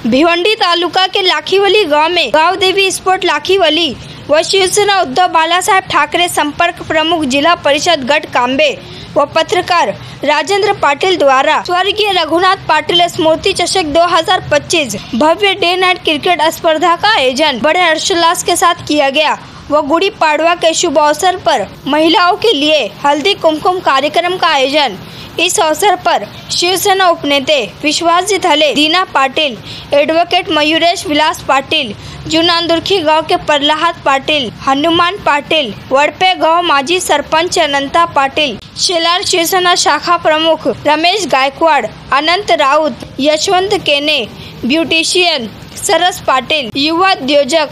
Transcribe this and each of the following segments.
भिवंडी तालुका के लाखीवली गांव में गांव देवी स्पोर्ट लाखीवली व शिवसेना उद्धव बालासाहेब ठाकरे संपर्क प्रमुख जिला परिषद गट कांबे व पत्रकार राजेंद्र पाटिल द्वारा स्वर्गीय रघुनाथ पाटिल स्मृति चषक 2025 भव्य डे नाइट क्रिकेट स्पर्धा का आयोजन बड़े हर्षोल्लास के साथ किया गया व गुड़ी पाड़वा के शुभ अवसर पर महिलाओं के लिए हल्दी कुमकुम कार्यक्रम का आयोजन। इस अवसर पर शिवसेना उपनेते विश्वासजी थले, दीना पाटिल, एडवोकेट मयूरेश विलास पाटिल, जुनांदुर्खी गांव के प्रल्हाद पाटिल, हनुमान पाटिल, वडपे गांव माजी सरपंच अनंता पाटिल, शेलार शिवसेना शाखा प्रमुख रमेश गायकवाड, अनंत राउत, यशवंत केने, ब्यूटिशियन सरस पाटिल, युवा उद्योजक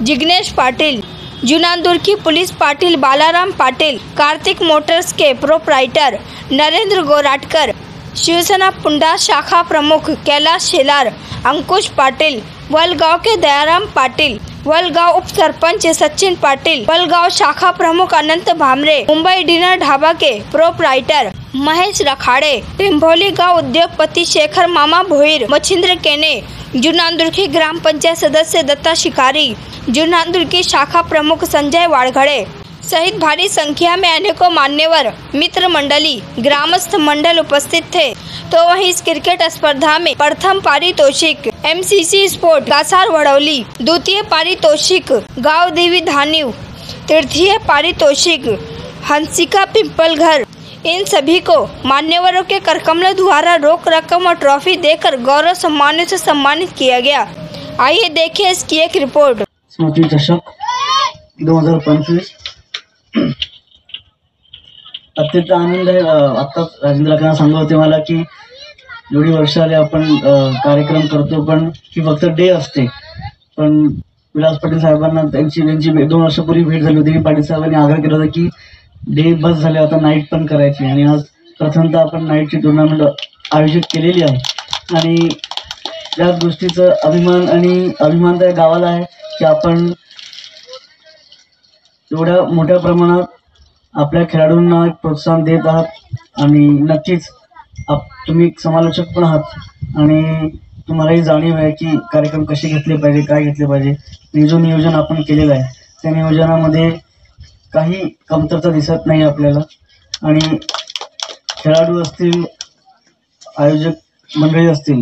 जिग्नेश पाटिल, जुनांदुर्खी पुलिस पाटिल बालाराम पाटिल, कार्तिक मोटर्स के प्रोप्राइटर नरेंद्र गोराटकर, शिवसेना पुंडा शाखा प्रमुख कैलाश शेलार, अंकुश पाटिल, वलगांव के दयाराम पाटिल, वलगांव उप सरपंच सचिन पाटिल, वलगांव शाखा प्रमुख अनंत भामरे, मुंबई डिनर ढाबा के प्रोप्राइटर महेश रखाड़े, टिम्भोली गांव उद्योगपति शेखर मामा भोईर, मच्छिंद्र केने, जुनांदुर्खी ग्राम पंचायत सदस्य दत्ता शिकारी, जुनांदुर्खी शाखा प्रमुख संजय वाड़घड़े सहित भारी संख्या में अनेकों मान्यवर मित्र मंडली ग्रामस्थ मंडल उपस्थित थे। तो वहीं इस क्रिकेट स्पर्धा में प्रथम पारितोषिक MCC स्पोर्ट कासार वड़ौली, द्वितीय पारितोषिक गांव देवी धानिव, तृतीय पारितोषिक हंसिका पिंपलघर, इन सभी को मान्यवरों के करकमल द्वारा रोक रकम और ट्रॉफी देकर गौरव सम्मानों से सम्मानित किया गया। आइए देखें इसकी एक रिपोर्ट। स्मृति चषक 2025 अत्यंत आनंद आहे। आत्ताच राजेंद्र काका सांगत होते मला की एवढी वर्ष आले आपण कार्यक्रम करतो, पण ही फक्त डे असते। पण विलास पाटील साहेबांना त्यांची 2 वर्षापूर्वी भेट झाली होती। पाटील साहेबांनी आग्रह केला होता की डे बस झाले, आता नाईट पण करायची, आणि आज प्रथमतः आपण नाईटची टुर्नामेंट आयोजित केलेली आहे। आणि या गोष्टीचा अभिमान त्या गावाला आहे की आपण एवढ्या मोठ्या प्रमाणात आपल्या खेळाडूंना प्रोत्साहन देत आहात। आणि नक्कीच तुम्ही समालोचक पण आहात आणि तुम्हालाही जाणीव आहे की कार्यक्रम कसे घेतले पाहिजे, काय घेतले पाहिजे। आणि जो नियोजन आपण केलेलं आहे त्या नियोजनामध्ये काही कमतरता दिसत नाही आपल्याला। आणि खेळाडू असतील, आयोजक मंडळी असतील,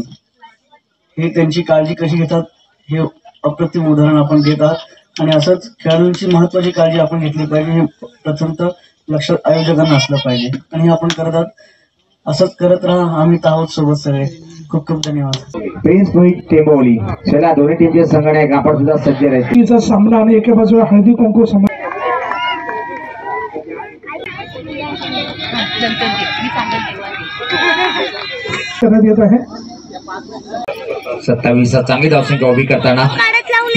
हे त्यांची काळजी कशी घेतात हे अप्रतिम उदाहरण आपण देत आहात। आणि असंच खेळाडूंची महत्त्वाची काळजी आपण घेतली पाहिजे, हे प्रथमतः लक्षात आयोजकांना असलं पाहिजे। आणि हे आपण करत आहात, असंच करत राहा। आम्ही आहोत सोबत सगळे। खूप खूप धन्यवाद। प्रिन्स मोहित टेंबोली चला दोन्ही टीमचे संघटक आपण सुद्धा सज्ज राहायचे। तिचा सामना आणि एका बाजूला हळदी कुंकू करण्यात येत आहे। 27 चांगली धावसंख्या उभी करताना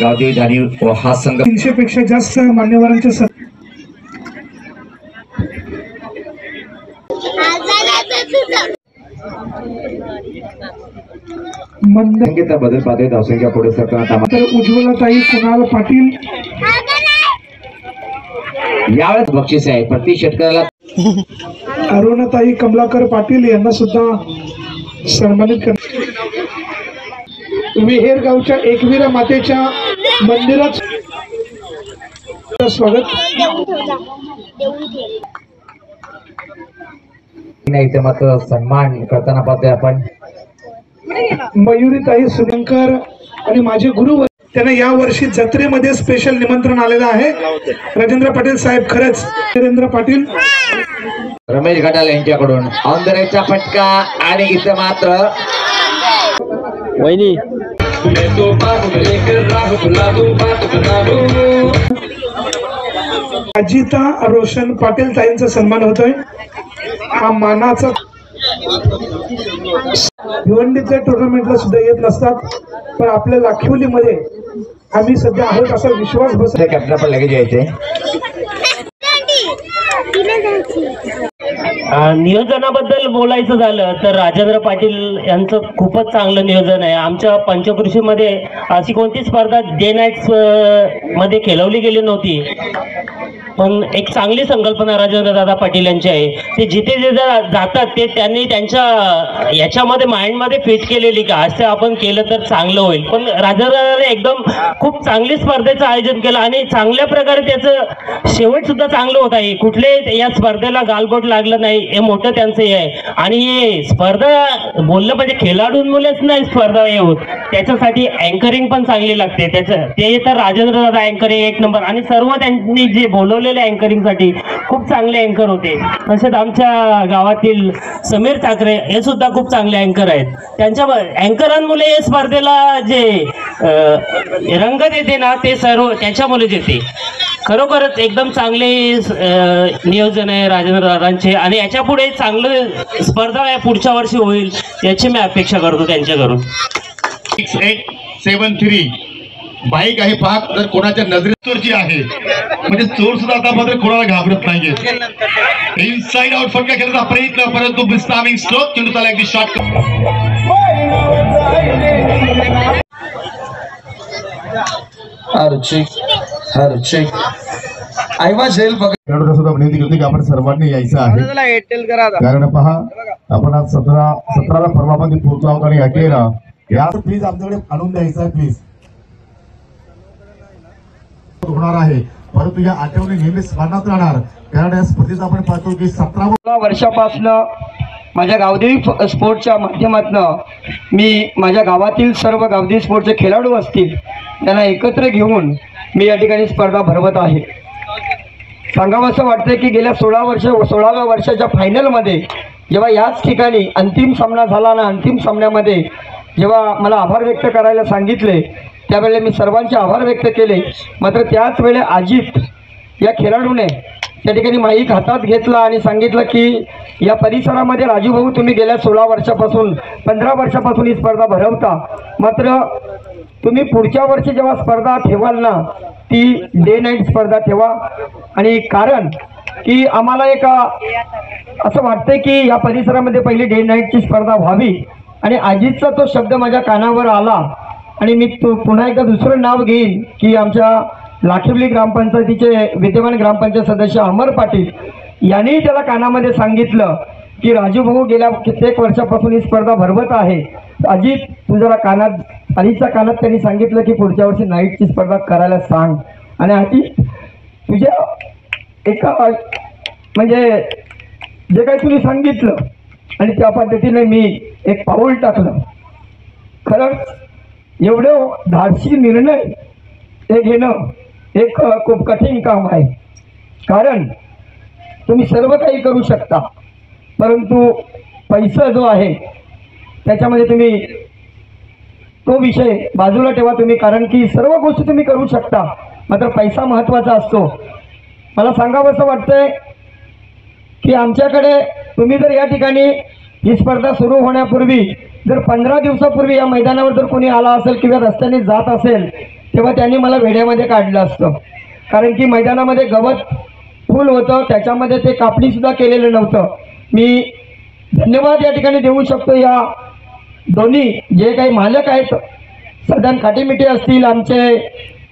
गावदेवी धारी व हा संघ 300 पेक्षा जास्त मान्यवरांचे संगीता बदल पाहतोय। धावसंख्या पुढे सरकताना तर उज्ज्वलाताई कुणाल पाटील यावेळेस बक्षीस आहे प्रति षटकाला। अरुणताई कमलाकर पाटील यांना सुद्धा सन्मानित करण्यात। विहेर गावच्या एकवीरा मातेच्या मंदिरात स्वागत। नाही तर मात्र सन्मान करताना पाहतोय आपण मयुरीताई सुनंकर आणि माझे गुरु, त्यांना या वर्षी जत्रेमध्ये स्पेशल निमंत्रण आलेलं आहे। राजेंद्र पाटील साहेब, खरंच नरेंद्र पाटील, रमेश घाटाल यांच्याकडून औंदरेचा फटका आणि इथं मात्र वहिनी अजिता रोशन पाटील ताईंचा सन्मान होतोय। हा मानाचा भिवंडीच्या टुर्नामेंटला सुद्धा येत नसतात, पण आपल्या लाखिवलीमध्ये आम्ही सध्या आहोत असा विश्वास बसला। कॅप्टन पण लगेच यायचे। नियोजनाबद्दल बोलायचं झालं तर राजेंद्र पाटील यांचं खूपच चांगलं नियोजन आहे। आमच्या पंचकृषीमध्ये अशी कोणती स्पर्धा डे नाईट मध्ये खेळवली गेली नव्हती। पण एक चांगली संकल्पना राजेंद्रदादा पाटील यांची आहे. ते जिथे जे जातात ते त्यांनी त्यांच्या याच्यामध्ये माइंडमध्ये फिट केलेली का असं आपण केलं तर चांगलं होईल. पण राजेंद्रदादाने एकदम खूप चांगली स्पर्धेचं आयोजन केलं आणि चांगल्या प्रकारे त्याचं शेवट सुद्धा चांगलं होत आहे. कुठले या स्पर्धेला गालबोट लागलं नाही हे मोठं त्यांचं हे आहे. आणि हे स्पर्धा बोललं म्हणजे खेळाडूंमुळेच नाही स्पर्धा हे होत, त्याच्यासाठी अँकरिंग पण चांगली लागते. त्याचं ते तर राजेंद्रदादा अँकरिंग एक नंबर आणि सर्व त्यांनी जे बोलवलेले अँकरिंगसाठी खूप चांगले अँकर होते. तसेच आमच्या गावातील समीर ठाकरे हे सुद्धा खूप चांगले अँकर आहेत. त्यांच्या अँकरांमुळे या स्पर्धेला जे रंगत येते ना ते सर्व त्याच्यामुळेच येते. खरोखरच एकदम चांगले नियोजन आहे राजेंद्रदादांचे आणि याच्या पुढे चांगलं स्पर्धा या पुढच्या वर्षी होईल याची मी अपेक्षा करतो त्यांच्याकडून. 6873 बाईक आहे पहा, जर कोणाच्या नजरेची आहे म्हणजे चोर सुद्धा आता मात्र कोणाला घाबरत नाहीये. इनसाइड आउट फटका खेळण्याचा प्रयत्न, परंतु बिस्तामिंग स्ट्रोक चेंडू त्याला अगदी शॉट. खेळाडूंना सुद्धा विनंती करते की आपण सर्वांनी यायचं आहे, कारण पहा आपण आज 17ला फॉर्मामध्ये पोहोचलो आहोत आणि अखेर या प्लीज आमच्याकडे आणून द्यायचं आहे प्लीज. होणार आहे परंतु या आठवणी नेहमीच स्मरणात राहणार, कारण या स्पर्धेत आपण पाहतो की 17 वर्षापासून माझ्या गावदेवी स्पोर्टच्या माध्यमातून मी माझ्या गावातील सर्व गावदेवी स्पोर्टचे खेळाडू असतील त्यांना एकत्र घेऊन मी या ठिकाणी स्पर्धा भरवत आहे. सांगावं असं वाटतं की गेल्या 16व्या वर्षाच्या फायनलमध्ये जेव्हा याच ठिकाणी अंतिम सामना झाला ना, अंतिम सामन्यामध्ये जेव्हा मला आभार व्यक्त करायला सांगितले त्यावेळेला मी सर्वांचे आभार व्यक्त केले. मात्र त्याच वेळे अजित या खेळाडूने त्या ठिकाणी माईक हातात घेतला आणि सांगितलं की या परिसरामध्ये राजू भाऊ तुम्ही गेल्या 16 वर्षापासून 15 वर्षापासून ही स्पर्धा भरवता, मात्र तुम्ही पुढच्या वर्षी जेव्हा स्पर्धा ठेवाल ना ती डे नाईट स्पर्धा ठेवा. आणि कारण की आम्हाला एक असं वाटतंय की या परिसरामध्ये पहिली डे नाईटची स्पर्धा व्हावी. आणि अजितचा तो शब्द माझ्या कानावर आला आणि मी पुन्हा एकदा दुसरं नाव घेईन की आमच्या लाखिवली ग्रामपंचायतीचे विद्यमान ग्रामपंचायत सदस्य अमर पाटील यांनी त्याला कानामध्ये सांगितलं की राजू भाऊ गेल्या कित्येक वर्षापासून ही स्पर्धा भरवत आहे. अजित तू जरा अजितच्या कानात त्यांनी सांगितलं की पुढच्या वर्षी नाईटची स्पर्धा करायला सांग. आणि अजित तुझ्या एका म्हणजे जे काही तुम्ही सांगितलं आणि त्या पद्धतीने मी एक पाऊल टाकलं. खरंच एवढं धाडसी निर्णय हे घेणं एक खूप कठीण काम आहे, कारण तुम्ही सर्व काही करू शकता परंतु पैसा जो आहे त्याच्यामध्ये तुम्ही तो विषय बाजूला ठेवा तुम्ही, कारण की सर्व गोष्टी तुम्ही करू शकता मात्र पैसा महत्त्वाचा असतो. मला सांगावं असं वाटतंय की आमच्याकडे तुम्ही जर या ठिकाणी ही स्पर्धा सुरू होण्यापूर्वी जर 15 दिवसापूर्वी या मैदानावर जर कोणी आला असेल किंवा रस्त्याने जात असेल तेव्हा त्यांनी मला वेड्यामध्ये काढलं असतं, कारण की मैदानामध्ये गवत फुल होतं, त्याच्यामध्ये ते कापणीसुद्धा केलेलं नव्हतं. मी धन्यवाद या ठिकाणी देऊ शकतो या दोन्ही जे काही मालक आहेत, सदान काटेमिटे असतील, आमचे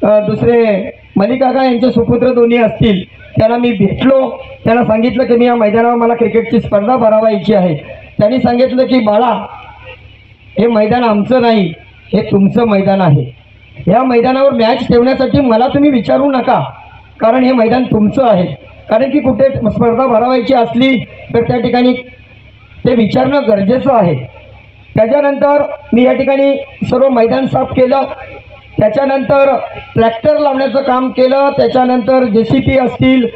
दुसरे मलिकाका यांचे सुपुत्र दोन्ही असतील, त्यांना मी भेटलो. त्यांना सांगितलं की मी या मैदानावर मला क्रिकेटची स्पर्धा भरवायची आहे. त्यांनी सांगितलं की बाळा हे मैदान आमचं नाही, हे तुमचं मैदान आहे. या मैदानावर मॅच ठेवण्यासाठी मला तुम्ही विचारू नका, कारण हे मैदान तुमचं आहे. कारण की कुठे स्पर्धा भरवायची असली तर त्या ठिकाणी ते विचारणं गरजेचं आहे. त्याच्यानंतर मी या ठिकाणी सर्व मैदान साफ केलं, त्याच्यानंतर ट्रॅक्टर लावण्याचं काम केलं, त्याच्यानंतर JCP असतील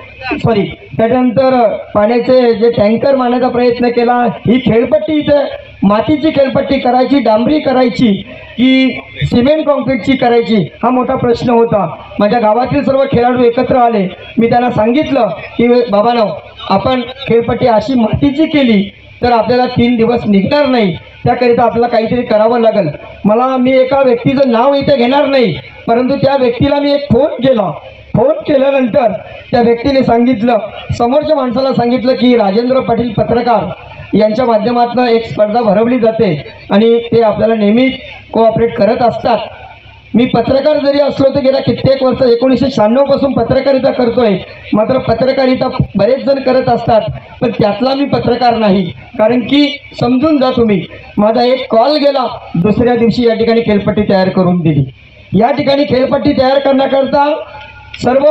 त्याच्यानंतर पाण्याचे जे टँकर मारण्याचा प्रयत्न केला. ही खेळपट्टी इथे मातीची खेळपट्टी करायची, डांबरी करायची की सिमेंट कॉन्क्रीटची करायची हा मोठा प्रश्न होता. माझ्या गावातील सर्व खेळाडू एकत्र आले. मी त्यांना सांगितलं की बाबांनो आपण खेळपट्टी अशी मातीची केली तर आपल्याला 3 दिवस निघणार नाही, त्याकरिता आपल्याला काहीतरी करावं लागेल. मी एका व्यक्तीचं नाव इथे घेणार नाही, परंतु त्या व्यक्तीला मी एक फोन केल्यानंतर त्या व्यक्तीने सांगितलं, समोरच्या माणसाला सांगितलं की राजेंद्र पाटील पत्रकार यांच्या माध्यमातून एक स्पर्धा भरवली जाते आणि ते आपल्याला नेहमी कोऑपरेट करत असतात. मी पत्रकार जरी असलो तर गेल्या कित्येक वर्ष 1996 पासून पत्रकारिता करतोय. मात्र पत्रकारिता बरेच जण करत असतात, पण त्यातला मी पत्रकार नाही. कारण की समजून जा तुम्ही, माझा एक कॉल गेला, दुसऱ्या दिवशी या ठिकाणी खेळपट्टी तयार करून दिली. या ठिकाणी खेळपट्टी तयार करण्याकरता सर्व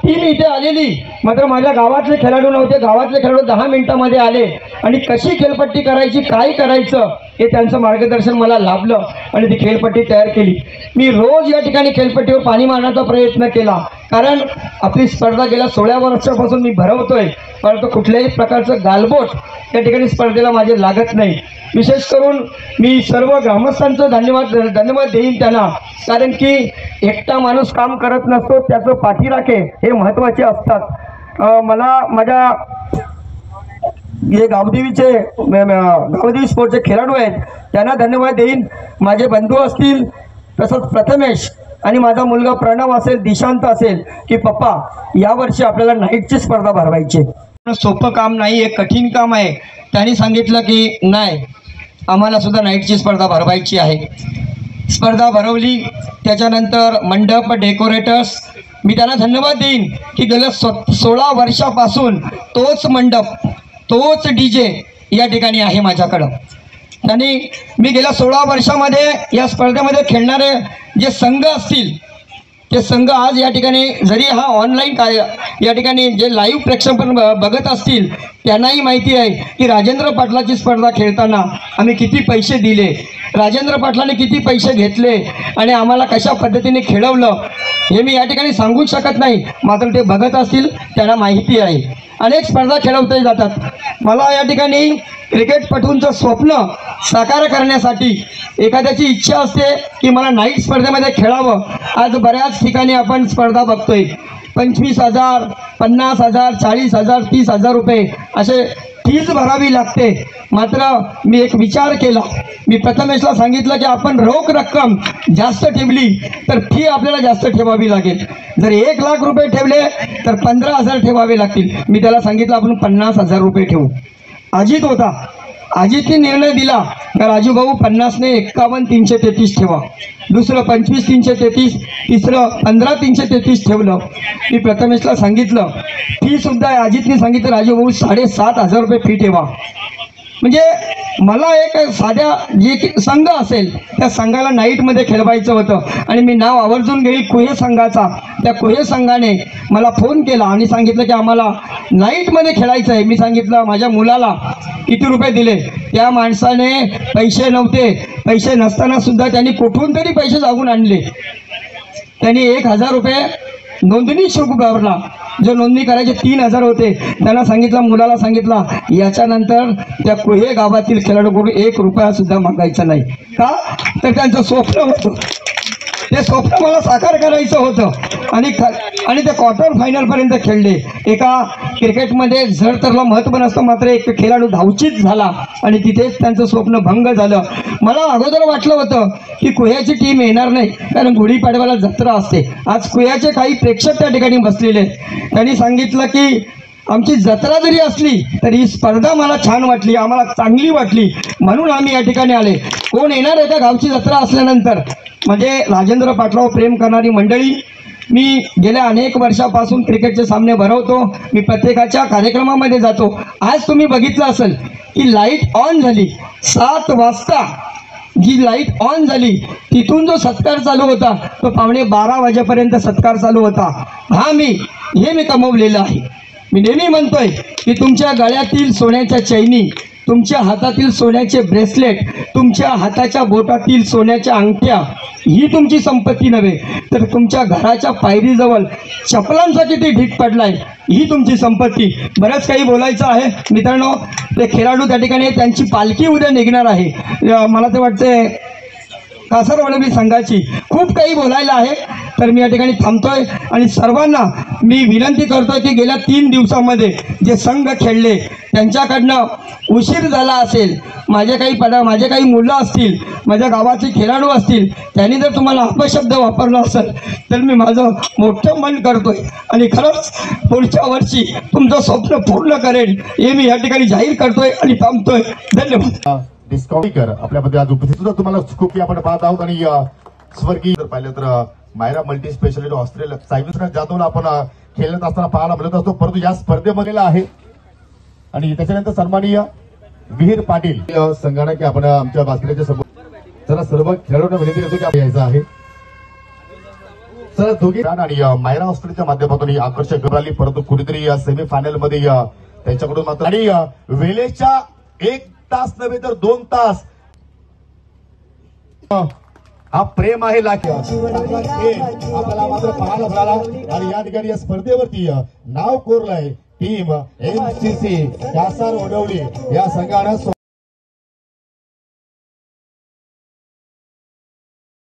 टीम इथे आलेली, मात्र माझ्या गावातले खेळाडू नव्हते. गावातले खेळाडू 10 मिनिटांमध्ये आले आणि कशी खेळपट्टी करायची, काय करायचं हे त्यांचं मार्गदर्शन मला लाभलं आणि ती खेळपट्टी तयार केली. मी रोज या ठिकाणी खेळपट्टीवर पाणी मारण्याचा प्रयत्न केला, कारण आपली स्पर्धा गेल्या 16 वर्षापासून मी भरवतोय, परंतु कुठल्याही प्रकारचं गालबोट या ठिकाणी स्पर्धेला माझे लागत नाही. विशेष करून मी सर्व ग्रामस्थांचं धन्यवाद देईन त्यांना, कारण की एकटा माणूस काम करत नसतो, त्याचं पाठीराखे हे महत्त्वाचे असतात. मला माझ्या जे गावदेवी स्पोर्टचे खेळाडू आहेत त्यांना धन्यवाद देईन. माझे बंधू असतील, तसंच प्रथमेश आणि माझा मुलगा प्रणव असेल, दिशांत असेल, की पप्पा यावर्षी आपल्याला नाईटची स्पर्धा भरवायची. सोपं काम नाही, एक कठीण काम आहे. त्यांनी सांगितलं की नाही, आम्हाला सुद्धा नाईटची स्पर्धा भरवायची आहे. स्पर्धा भरवली. त्याच्यानंतर मंडप, डेकोरेटर्स, मी त्यांना धन्यवाद देईन की गेल्या 16 वर्षापासून तोच मंडप, तोच DJ या ठिकाणी आहे माझ्याकडं. त्यांनी मी गेल्या 16 वर्षामध्ये या स्पर्धेमध्ये खेळणारे जे संघ असतील ते संघ आज या ठिकाणी, जरी हा ऑनलाईन या ठिकाणी जे लाईव्ह प्रेक्षेपण बघत असतील त्यांनाही माहिती आहे की राजेंद्र पाटलाची स्पर्धा खेळताना आम्ही किती पैसे दिले, राजेंद्र पाटलाने किती पैसे घेतले आणि आम्हाला कशा पद्धतीने खेळवलं हे मी या ठिकाणी सांगू शकत नाही. मात्र ते बघत असतील त्यांना माहिती आहे. अनेक स्पर्धा खेळवता जातात. मला या ठिकाणी क्रिकेटपटूंचं स्वप्न साकार करण्यासाठी एखाद्याची इच्छा असते की मला नाईट स्पर्धेमध्ये खेळावं. आज बऱ्याच ठिकाणी आपण स्पर्धा बघतोय, 25,000, 50,000, 40,000, 30,000 रुपये असे फीज भरावी लागते. मात्र मी एक विचार केला, मी प्रथमेशला सांगितलं की आपण रोख रक्कम जास्त ठेवली तर फी आपल्याला जास्त ठेवावी लागेल. जर 1 लाख रुपये ठेवले तर 15,000 ठेवावे लागतील. मी त्याला सांगितलं आपण 50,000 रुपये ठेवू. अजित होता, अजितने निर्णय दिला का राजू भाऊ 50 ने 51,333 ठेवा, दुसरं 25,333, तिसरं 15,333 ठेवलं. मी प्रथमेशला सांगितलं फीसुद्धा अजितने सांगितलं राजू भाऊ 7,500 रुपये फी ठेवा. म्हणजे मला एक साध्या जे संघ असेल त्या संघाला नाईटमध्ये खेळवायचं होतं आणि मी नाव आवर्जून घेईल कुहे संघाचा. त्या कुहे संघाने मला फोन केला आणि सांगितलं की आम्हाला नाईटमध्ये खेळायचं आहे. मी सांगितलं माझ्या मुलाला किती रुपये दिले. त्या माणसाने पैसे नव्हते, पैसे नसताना सुद्धा त्यांनी कुठून तरी पैसे जागून आणले. त्यांनी 1,000 रुपये नोंदणी शुल्क भरला. जो नोंदणी करायचे 3,000 होते. त्यांना सांगितलं, मुलाला सांगितलं याच्यानंतर त्या कुहे गावातील खेळाडूकडून 1 रुपया सुद्धा मागायचा नाही. का तर त्यांचं स्वप्न होतं, ते स्वप्न मला साकार करायचं होतं. आणि ते क्वार्टर फायनलपर्यंत खेळले. एका क्रिकेटमध्ये जर तरला महत्त्व नसतं, मात्र एक खेळाडू धावचीत झाला आणि तिथेच त्यांचं स्वप्न भंग झालं. मला अगोदर वाटलं होतं की कुह्याची टीम येणार नाही, कारण गुढीपाडव्याला जत्रा असते. आज कुह्याचे काही प्रेक्षक त्या ठिकाणी बसलेले. त्यांनी सांगितलं की आमची जत्रा जरी असली तरी ही स्पर्धा मला छान वाटली, आम्हाला चांगली वाटली, म्हणून आम्ही या ठिकाणी आले. कोण येणार आहे का गावची जत्रा असल्यानंतर? म्हणजे राजेंद्र पाटलावर प्रेम करणारी मंडळी. मी गेल्या अनेक वर्षापासून क्रिकेटचे सामने भरवतो. मी प्रत्येकाच्या कार्यक्रमामध्ये जातो. आज तुम्ही बघितलं असेल की लाईट ऑन झाली 7 वाजता. जी लाईट ऑन झाली तिथून जो सत्कार चालू होता तो 12:15 वाजेपर्यंत सत्कार चालू होता. हे मी कमवलेलं आहे. मी नेहमी म्हणतोय की तुमच्या गळ्यातील सोन्याच्या चैनी, तुमच्या हातातील सोन्याचे ब्रेसलेट, तुमच्या हाताच्या बोटातील सोन्याच्या अंगठ्या ही तुमची संपत्ती नव्हे, तर तुमच्या घराच्या पायरीजवळ चपलांचा किती ढीग पडलाय ही तुमची संपत्ती. बरंच काही बोलायचं आहे मित्रांनो. ते खेळाडू त्या ठिकाणी त्यांची पालखी उद्या निघणार आहे. मला ते वाटते कासारवडवी संघाची. खूप काही बोलायला आहे, तर मी या ठिकाणी थांबतोय आणि सर्वांना मी विनंती करतोय की गेल्या 3 दिवसामध्ये जे संघ खेळले त्यांच्याकडनं उशीर झाला असेल, माझे काही मुलं असतील, माझ्या गावाचे खेळाडू असतील, त्यांनी जर तुम्हाला अपशब्द वापरला असेल तर मी माझं मोठं मन करतोय आणि खरंच पुढच्या वर्षी तुमचं स्वप्न पूर्ण करेन हे मी या ठिकाणी जाहीर करतोय आणि थांबतोय. धन्यवाद. डिस्काउंट कर आपल्यामध्ये आज उपस्थित सुद्धा तुम्हाला खूप आपण पाहत आहोत आणि स्वर्गीय जर पाहिलं तर मायरा मल्टी स्पेशालिटी हॉस्पिटल सायबर जाधवला आपण खेळत असताना पाहायला मिळत असतो, परंतु या स्पर्धेमध्ये आहे. आणि त्याच्यानंतर सन्माननीय विहीर पाटील संघाने आपण आमच्या बास्केटच्या समोर चला सर्व खेळाडूंना विनंती करतो की आपण यायचं आहे. चला दोघी आणि मायरा हॉस्पिटलच्या माध्यमातून ही आकर्षक गबराली, परंतु कुठेतरी या सेमीफायनल मध्ये त्यांच्याकडून मात्र आणि वेळेच्या 1 तास नव्हे तर 2 तास हा प्रेम आहे लाखी आपल्याला मात्र पाहायला मिळाला. आणि या ठिकाणी या स्पर्धेवरती नाव कोरलंय टीम MCC कासार वडवली या संघानं.